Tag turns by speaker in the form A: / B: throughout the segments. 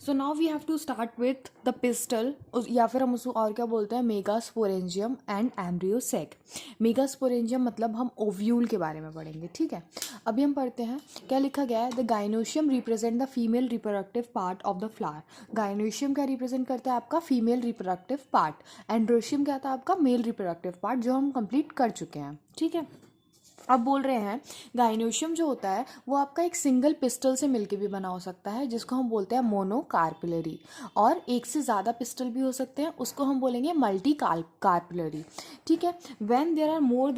A: So now we have to start with the pistil, या फिर हम उसको और क्या बोलते हैं, मेगास्पोरेंजियम एंड एम्ब्रियोसेक। मेगास्पोरेंजियम मतलब हम ओव्यूल के बारे में पढ़ेंगे, ठीक है। अभी हम पढ़ते हैं क्या लिखा गया है। The gynoecium represent the female reproductive part of the flower. Gynoecium क्या रिप्रेजेंट करता है आपका फीमेल रिप्रोडक्टिव पार्ट, एंड्रोशियम क्या था आपका मेल रिप्रोडक्टिव पार्ट, जो हम कंप्लीट कर चुके हैं, ठीक है। अब बोल रहे हैं गाइनोशियम जो होता है वो आपका एक सिंगल पिस्टल से मिलके भी बना हो सकता है, जिसको हम बोलते हैं मोनोकार्पिलरी, और एक से ज़्यादा पिस्टल भी हो सकते हैं, उसको हम बोलेंगे मल्टी कार्पिलरी, ठीक है। When there are more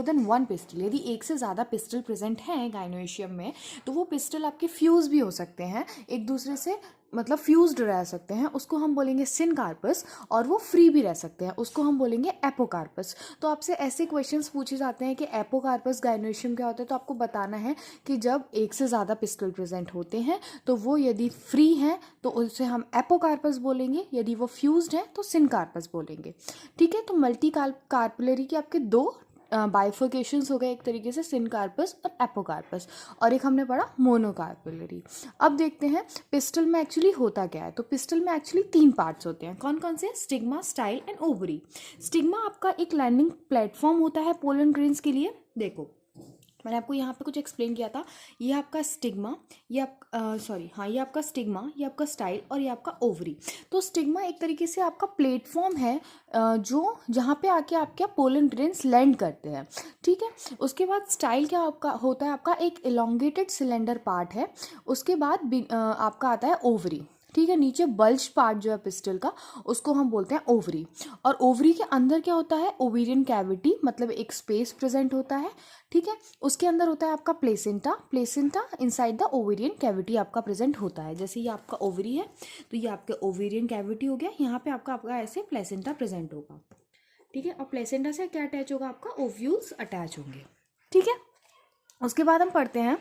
A: than one pistil, यदि एक से ज़्यादा पिस्टल प्रेजेंट हैं गाइनोशियम में, तो वो पिस्टल आपके फ्यूज़ भी हो सकते हैं एक दूसरे से, मतलब फ्यूज्ड रह सकते हैं, उसको हम बोलेंगे सिनकार्पस। और वो फ्री भी रह सकते हैं, उसको हम बोलेंगे एपोकार्पस। तो आपसे ऐसे क्वेश्चंस पूछे जाते हैं कि एपोकार्पस गाइनोशियम क्या होता है, तो आपको बताना है कि जब एक से ज़्यादा पिस्टल प्रेजेंट होते हैं तो वो यदि फ्री हैं तो उसे हम एपोकार्पस बोलेंगे, यदि वो फ्यूज्ड हैं तो सिनकार्पस बोलेंगे, ठीक है। तो मल्टी कार्पिलरी के आपके दो बाइफर्केशंस हो गए, एक तरीके से सिनकार्पस और एपोकार्पस, और एक हमने पढ़ा मोनोकार्पिलरी। अब देखते हैं पिस्टल में एक्चुअली होता क्या है। तो पिस्टल में एक्चुअली 3 पार्ट्स होते हैं, कौन कौन से, stigma, style and ovary. Stigma आपका एक लैंडिंग प्लेटफॉर्म होता है पोलन ग्रेन्स के लिए। देखो मैंने आपको यहाँ पे कुछ एक्सप्लेन किया था, ये आपका स्टिग्मा, ये ये आपका स्टिग्मा, ये आपका स्टाइल और ये आपका ओवरी। तो स्टिग्मा एक तरीके से आपका प्लेटफॉर्म है जो जहाँ पे आके आपके पोलन ग्रेन्स लैंड करते हैं, ठीक है। उसके बाद स्टाइल क्या आपका होता है, आपका एक इलोंगेटेड सिलेंडर पार्ट है। उसके बाद आपका आता है ओवरी, ठीक है। नीचे बल्ज पार्ट जो है पिस्टल का, उसको हम बोलते हैं ओवरी। और ओवरी के अंदर क्या होता है, ओवेरियन कैविटी, मतलब एक स्पेस प्रेजेंट होता है, ठीक है। उसके अंदर होता है आपका placenta, placenta inside the ovarian cavity आपका प्रेजेंट होता है। जैसे ये आपका ओवरी है तो ये आपका ओवेरियन कैविटी हो गया, यहाँ पे आपका ऐसे प्लेसेंटा प्रेजेंट होगा, ठीक है। और प्लेसेंटा से क्या अटैच होगा, आपका ओव्यूल्स अटैच होंगे, ठीक है। उसके बाद हम पढ़ते हैं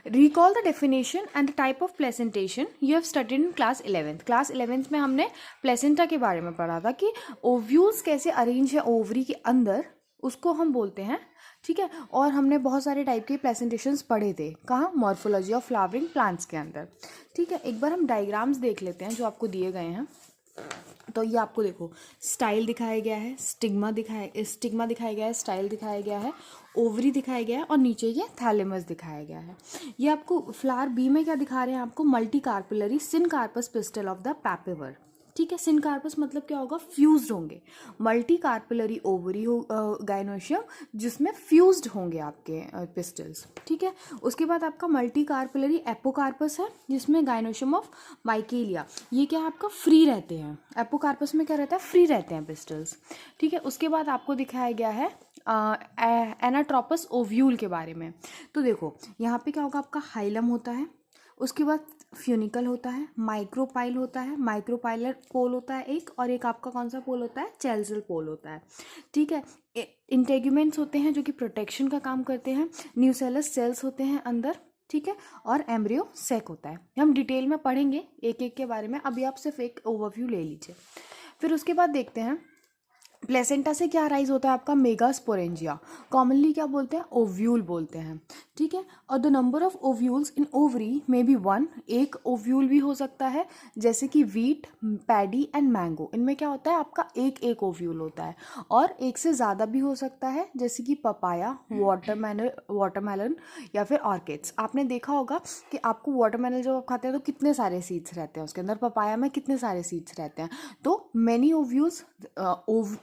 A: recall the definition and the type of placentation you have studied in class 11th। Class 11th में हमने प्लेसेंटा के बारे में पढ़ा था कि ओव्यूल्स कैसे अरेंज है ओवरी के अंदर, उसको हम बोलते हैं, ठीक है। और हमने बहुत सारे टाइप के प्लेसेंटेशंस पढ़े थे, कहाँ, मॉर्फोलॉजी ऑफ फ्लावरिंग प्लांट्स के अंदर, ठीक है। एक बार हम डायग्राम्स देख लेते हैं जो आपको दिए गए हैं। तो ये आपको देखो स्टाइल दिखाया गया है, स्टिग्मा दिखाया गया है, स्टाइल दिखाया गया है, ओवरी दिखाया गया है, और नीचे ये थैलेमस दिखाया गया है। ये आपको फ्लावर बी में क्या दिखा रहे हैं, आपको multi carpellary syncarpous pistil of the papaver, ठीक है। सिनकार्पस मतलब क्या होगा, फ्यूज्ड होंगे। मल्टी कार्पिलरी ओवरी हो गाइनोशियम, जिसमें फ्यूज्ड होंगे आपके पिस्टल्स, ठीक है। उसके बाद आपका मल्टी कार्पिलरी एपोकार्पस है, जिसमें गाइनोशियम ऑफ माइकेलिया, ये क्या आपका फ्री रहते हैं। एपोकार्पस में क्या रहता है, फ्री रहते हैं पिस्टल्स, ठीक है। उसके बाद आपको दिखाया गया है एनाट्रोपस ओव्यूल के बारे में। तो देखो यहाँ पे क्या होगा, आपका हाइलम होता है, उसके बाद फ्यूनिकल होता है, माइक्रोपाइल होता है, माइक्रोपाइलर पोल होता है एक, और एक आपका कौन सा पोल होता है, चेल्सल पोल होता है, ठीक है। इंटेग्यूमेंट्स होते हैं जो कि प्रोटेक्शन का काम करते हैं, न्यूसेलस सेल्स होते हैं अंदर, ठीक है। और एम्ब्रियो सेक होता है। हम डिटेल में पढ़ेंगे एक एक के बारे में, अभी आप सिर्फ एक ओवरव्यू ले लीजिए। फिर उसके बाद देखते हैं प्लेसेंटा से क्या राइज होता है, आपका मेगास्पोरेंजिया, कॉमनली क्या बोलते हैं, ओव्यूल बोलते हैं, ठीक है। और the number of ovules in ovary may be 1, एक ओव्यूल भी हो सकता है, जैसे कि वीट, पैडी एंड मैंगो, इनमें क्या होता है, आपका एक एक ओव्यूल होता है। और एक से ज़्यादा भी हो सकता है, जैसे कि पपाया, वाटरमेलन या फिर ऑर्किड्स। आपने देखा होगा कि आपको वाटरमेलन जब आप खाते हैं तो कितने सारे सीड्स रहते हैं उसके अंदर, पपाया में कितने सारे सीड्स रहते हैं। तो मैनी ओव्यूल्स,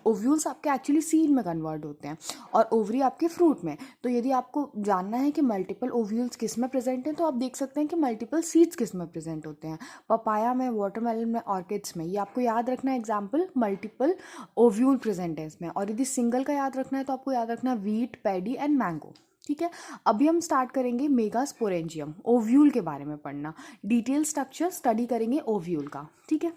A: ओव्यूल्स आपके एक्चुअली सीड में कन्वर्ट होते हैं, और ओवरी आपके फ्रूट में। तो यदि आपको जानना है कि मल्टीपल ओव्यूल्स किस में प्रेजेंट हैं, तो आप देख सकते हैं कि मल्टीपल सीड्स किस में प्रेजेंट होते हैं, पपाया में, वाटरमेलन में, ऑर्किड्स में। ये आपको याद रखना है, एग्जाम्पल मल्टीपल ओव्यूल प्रेजेंट है इसमें। और यदि सिंगल का याद रखना है तो आपको याद रखना है वीट, पैडी एंड मैंगो, ठीक है। अभी हम स्टार्ट करेंगे मेगास्पोरेंजियम, ओव्यूल के बारे में पढ़ना, डिटेल स्ट्रक्चर स्टडी करेंगे ओव्यूल का, ठीक है।